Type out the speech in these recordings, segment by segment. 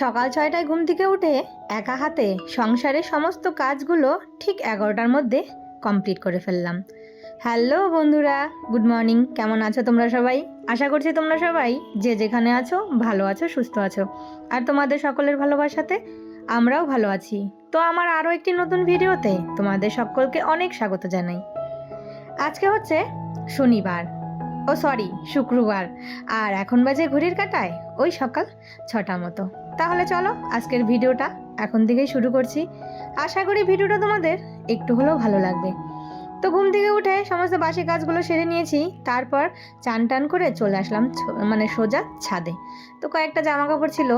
সকাল ৬টায় ঘুম থেকে উঠে একা হাতে সংসারের সমস্ত কাজগুলো ঠিক ১১টার মধ্যে কমপ্লিট করে ফেললাম। হ্যালো বন্ধুরা, গুড মর্নিং। কেমন আছো তোমরা সবাই? আশা করছি তোমরা সবাই যে যেখানে আছো ভালো আছো, সুস্থ আছো। আর তোমাদের সকলের ভালোবাসাতে আমরাও ভালো আছি। তো আমার আরও একটি নতুন ভিডিওতে তোমাদের সকলকে অনেক স্বাগত জানাই। আজকে হচ্ছে শনিবার, শুক্রবার, আর এখন বাজে ঘড়ির কাঁটায় ওই সকাল ৬টা মতো। তাহলে চলো আজকের ভিডিওটা এখন থেকেই শুরু করছি। আশা করি ভিডিওটা তোমাদের একটু হলেও ভালো লাগবে। তো ঘুম থেকে উঠে সমস্ত বাসি কাজগুলো সেরে নিয়েছি, তারপর চান টান করে চলে আসলাম সোজা ছাদে। তো কয়েকটা জামা কাপড় ছিল,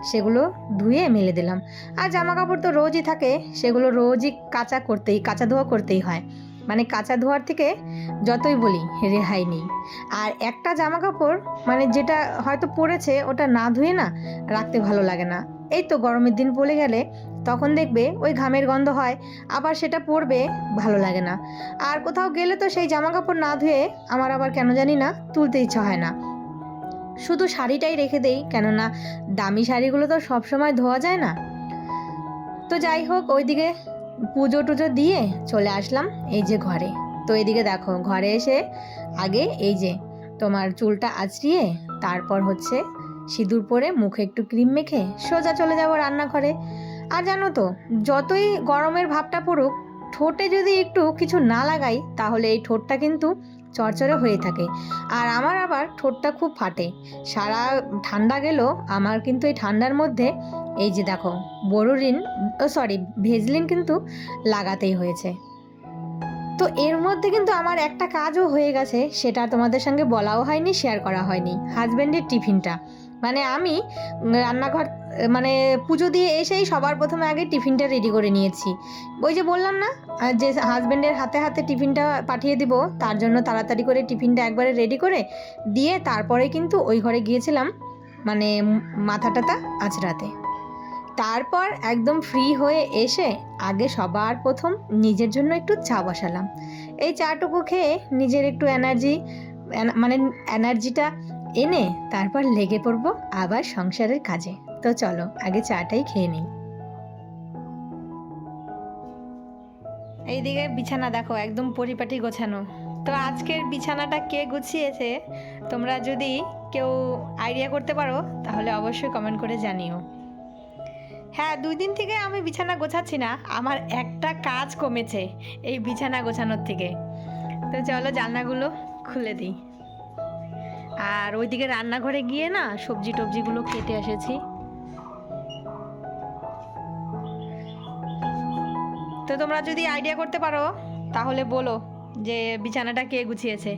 সেগুলো ধুয়ে মেলে দিলাম। আর জামা কাপড় তো রোজই থাকে, সেগুলো রোজই কাঁচা ধোয়া করতেই হয়। মানে কাঁচা ধোয়ার থেকে যতই বলি রেহাই নেই। আর একটা জামা কাপড় যেটা হয়তো পরেছে ওটা না ধুয়ে না রাখতে ভালো লাগে না। এই তো গরমের দিন পড়ে গেলে তখন দেখবে ওই ঘামের গন্ধ হয়, আবার সেটা পরবে ভালো লাগে না। আর কোথাও গেলে তো সেই জামা কাপড় না ধুয়ে আমার আবার কেন জানি না তুলতে ইচ্ছা হয় না, শুধু শাড়িটাই রেখে দেই, কেননা দামি শাড়িগুলো তো সবসময় ধোয়া যায় না। তো যাই হোক, ওইদিকে পুজো টুজো দিয়ে চলে আসলাম এই যে ঘরে। তো এদিকে দেখো, ঘরে এসে আগে এই যে তোমার চুলটা আঁচড়িয়ে তারপর হচ্ছে সিঁদুর পরে মুখে একটু ক্রিম মেখে সোজা চলে যাব রান্নাঘরে। আর জানো তো, যতই গরমের ভাবটা পড়ুক, ঠোঁটে যদি একটু কিছু না লাগাই তাহলে এই ঠোঁটটা কিন্তু চরচরে হয়ে থাকে। আর আমার আবার ঠোঁটটা খুব ফাটে। সারা ঠান্ডা গেল আমার কিন্তু এই ঠান্ডার মধ্যে এই যে দেখো ভেজলিন কিন্তু লাগাতেই হয়েছে। তো এর মধ্যে কিন্তু আমার একটা কাজও হয়ে গেছে, সেটা তোমাদের সঙ্গে বলাও হয়নি, শেয়ার করা হয়নি। হাজব্যান্ডের টিফিনটা আমি রান্নাঘর পুজো দিয়ে এসেই সবার প্রথমে আগে টিফিনটা রেডি করে নিয়েছি। ওই যে বললাম না যে হাজব্যান্ডের হাতে হাতে টিফিনটা পাঠিয়ে দিব, তার জন্য তাড়াতাড়ি করে টিফিনটা একবারে রেডি করে দিয়ে তারপরে কিন্তু ওই ঘরে গিয়েছিলাম মাথা টাথা আঁচড়াতে। তারপর একদম ফ্রি হয়ে এসে আগে সবার প্রথম নিজের জন্য একটু চা বসালাম। এই চাটুকু খেয়ে নিজের একটু এনার্জিটা এনে তারপর লেগে পড়বো আবার সংসারের কাজে। তো চলো আগে চাটাই খেয়ে নিই। এইদিকে বিছানা দেখো একদম পরিপাটি গোছানো। তো আজকের বিছানাটা কে গুছিয়েছে তোমরা যদি কেউ আইডিয়া করতে পারো তাহলে অবশ্যই কমেন্ট করে জানিও। হ্যাঁ, 2 দিন থেকে আমি বিছানা গোছাচ্ছি না, আমার একটা কাজ কমেছে এই বিছানা গোছানোর থেকে। তো চলো জানলাগুলো খুলে দিই। আর ওইদিকে রান্নাঘরে গিয়ে না সবজি টবজিগুলো কেটে এসেছি। তো তোমরা যদি আইডিয়া করতে পারো তাহলে বলো যে বিছানাটা কে গুছিয়েছে।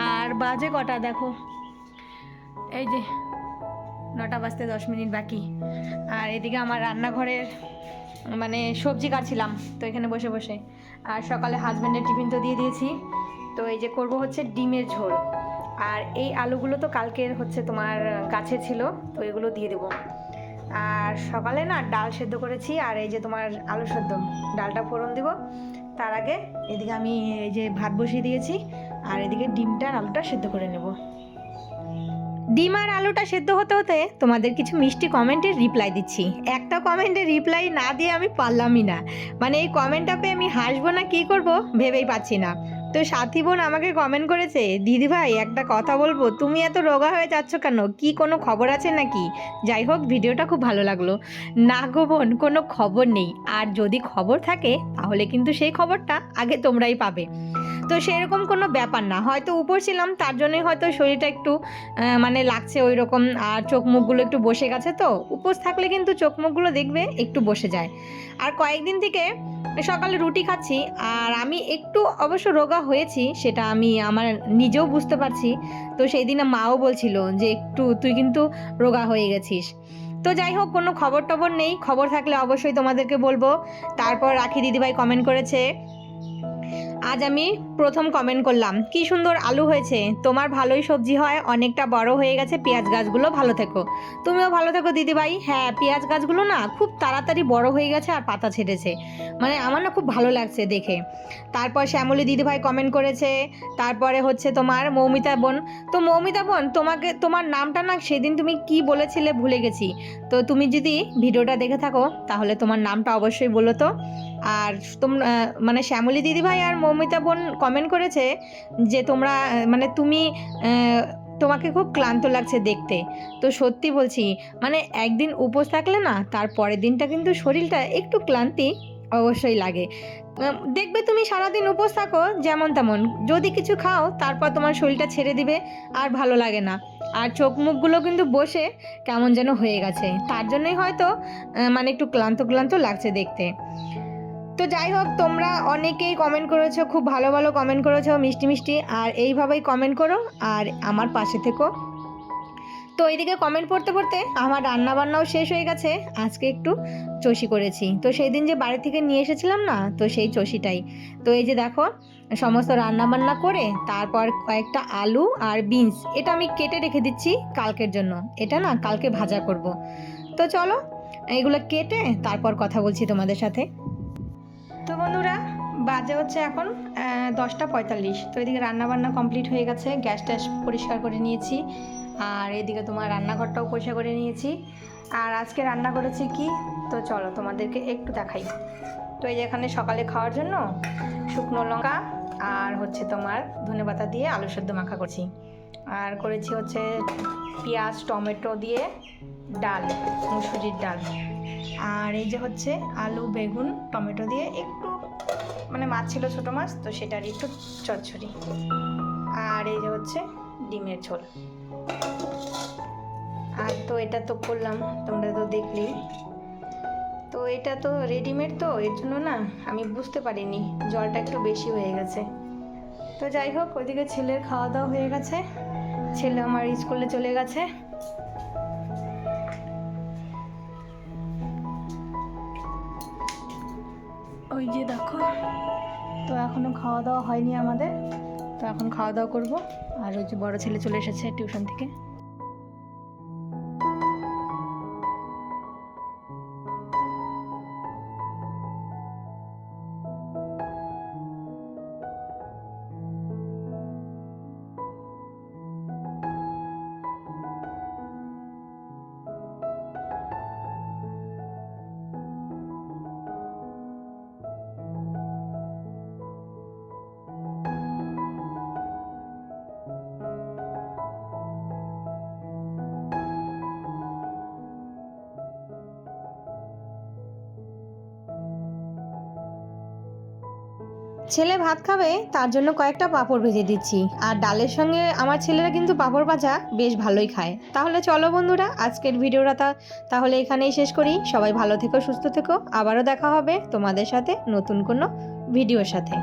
আর বাজে কটা দেখো, এই যে 9টা বাজতে 10 মিনিট বাকি। আর এদিকে আমার রান্নাঘরের সবজি কাটছিলাম তো এখানে বসে বসে। আর সকালে হাজব্যান্ডের টিফিন তো দিয়ে দিয়েছি। তো এই যে করব হচ্ছে ডিমের ঝোল। আর এই আলুগুলো তো কালকের হচ্ছে তোমার গাছে ছিল, তো এগুলো দিয়ে দেবো। আর সকালে না ডাল সেদ্ধ করেছি, আর এই যে তোমার আলু সেদ্ধ, ডালটা ফোড়ন দিব। তার আগে এদিকে আমি এই যে ভাত বসিয়ে দিয়েছি, আর এদিকে ডিমটা আর আলুটা সেদ্ধ করে নেব। ডিম আর আলুটা সেদ্ধ হতে হতে তোমাদের কিছু মিষ্টি কমেন্টের রিপ্লাই দিচ্ছি। একটা কমেন্টের রিপ্লাই না দিয়ে আমি পারলামই না, এই কমেন্টটা পেয়ে আমি হাসবো না কী করব ভেবেই পাচ্ছি না। তো সাথী বোন আমাকে কমেন্ট করেছে, দিদি ভাই একটা কথা বলবো, তুমি এত রোগা হয়ে যাচ্ছ কেন, কি কোনো খবর আছে নাকি? যাই হোক, ভিডিওটা খুব ভালো লাগলো। না গো বোন, কোনো খবর নেই। আর যদি খবর থাকে তাহলে কিন্তু সেই খবরটা আগে তোমরাই পাবে। তো সেরকম কোনো ব্যাপার না, হয়তো উপর ছিলাম তার জন্যই হয়তো শরীরটা একটু লাগছে ওই রকম, আর চোখ মুখগুলো একটু বসে গেছে। তো উপোস থাকলে কিন্তু চোখ মুখগুলো দেখবে একটু বসে যায়। আর কয়েকদিন থেকে সকালে রুটি খাচ্ছি, আর আমি একটু অবশ্য রোগা হয়েছি, সেটা আমি আমার নিজেও বুঝতে পারছি। তো সেই দিনে মাও বলছিল যে একটু তুই কিন্তু রোগা হয়ে গেছিস। তো যাই হোক, কোনো খবর টবর নেই, খবর থাকলে অবশ্যই তোমাদেরকে বলবো। তারপর রাখি দিদিভাই কমেন্ট করেছে, আজ আমি প্রথম কমেন্ট করলাম, কি সুন্দর আলু হয়েছে, তোমার ভালোই সবজি হয়, অনেকটা বড় হয়ে গেছে, পেঁয়াজ গাছগুলো ভালো থেকো। তুমিও ভালো থেকো দিদিভাই। হ্যাঁ, পেঁয়াজ গাছগুলো না খুব তাড়াতাড়ি বড় হয়ে গেছে আর পাতা ছেড়েছে, মানে আমার না খুব ভালো লাগছে দেখে। তারপর শ্যামলী দিদিভাই কমেন্ট করেছে, তারপরে হচ্ছে তোমার মৌমিতা বোন। তো মৌমিতা বোন, তোমার নামটা না সেদিন তুমি কি বলেছিলে ভুলে গেছি। তো তুমি যদি ভিডিওটা দেখে থাকো তাহলে তোমার নামটা অবশ্যই বলো তো। আর তোমরা মানে শ্যামলী দিদিভাই আর মৌমিতা বোন কমেন্ট করেছে যে তোমরা মানে তুমি তোমাকে খুব ক্লান্ত লাগছে দেখতে। তো সত্যি বলছি, মানে একদিন উপোস থাকলে না তার পরের দিনটা কিন্তু শরীরটা একটু ক্লান্তি অবশ্যই লাগে। দেখবে তুমি সারাদিন উপোস থাকো যেমন তেমন, যদি কিছু খাও তারপর তোমার শরীরটা ছেড়ে দিবে আর ভালো লাগে না, আর চোখ মুখগুলো কিন্তু বসে কেমন যেন হয়ে গেছে, তার জন্যই হয়তো মানে একটু ক্লান্ত ক্লান্ত লাগছে দেখতে। তো যাই হোক, তোমরা অনেকেই কমেন্ট করেছো, খুব ভালো ভালো কমেন্ট করেছো, মিষ্টি মিষ্টি, আর এইভাবেই কমেন্ট করো আর আমার পাশে থেকো। তো এইদিকে কমেন্ট পড়তে পড়তে আমার রান্না বান্নাও শেষ হয়ে গেছে। আজকে একটু চষি করেছি, তো সেই দিন যে বাড়ি থেকে নিয়ে এসেছিলাম না, তো সেই চষিটাই। তো এই যে দেখো সমস্ত রান্না বান্না করে তারপর কয়েকটা আলু আর বিনস এটা আমি কেটে রেখে দিচ্ছি কালকের জন্য, এটা না কালকে ভাজা করব। তো চলো এগুলো কেটে তারপর কথা বলছি তোমাদের সাথে। তো বন্ধুরা, বাজে হচ্ছে এখন 10:45। তো এদিকে রান্নাবান্না কমপ্লিট হয়ে গেছে, গ্যাস ট্যাস পরিষ্কার করে নিয়েছি, আর এদিকে তোমার রান্নাঘরটাও পরিষ্কার করে নিয়েছি। আর আজকে রান্না করেছি কি, তো চলো তোমাদেরকে একটু দেখাই। তো এই যে এখানে সকালে খাওয়ার জন্য শুকনো লঙ্কা আর হচ্ছে তোমার ধনেপাতা দিয়ে আলু সেদ্ধ মাখা করছি, আর করেছি হচ্ছে পেঁয়াজ টমেটো দিয়ে ডাল, মুসুরির ডাল। আর এই যে হচ্ছে আলু বেগুন টমেটো দিয়ে একটু মানে মাছ ছিল, ছোটো মাছ, তো সেটার একটু চচ্চড়ি। আর এই যে হচ্ছে ডিমের ঝোল। আর তো এটা তো করলাম, তোমরা তো দেখলেই। তো এটা তো রেডিমেড, তো এর জন্য না আমি বুঝতে পারিনি, জলটা একটু বেশি হয়ে গেছে। তো যাই হোক, ওইদিকে ছেলের খাওয়া দাওয়া হয়ে গেছে, ছেলে আমার স্কুলে চলে গেছে। ওই যে দেখো, তো এখনও খাওয়া দাওয়া হয়নি আমাদের, তো এখন খাওয়া দাওয়া করবো। আর ওই যে বড় ছেলে চলে এসেছে টিউশন থেকে। ছেলে ভাত খাবে তার জন্য কয়েকটা পাঁপড় ভেজে দিচ্ছি, আর ডালের সঙ্গে আমার ছেলেরা কিন্তু পাঁপড় ভাজা বেশ ভালোই খায়। তাহলে চলো বন্ধুরা, আজকের ভিডিওটা তাহলে এখানেই শেষ করি। সবাই ভালো থেকো, সুস্থ থেকো, আবারও দেখা হবে তোমাদের সাথে নতুন কোনো ভিডিওর সাথে।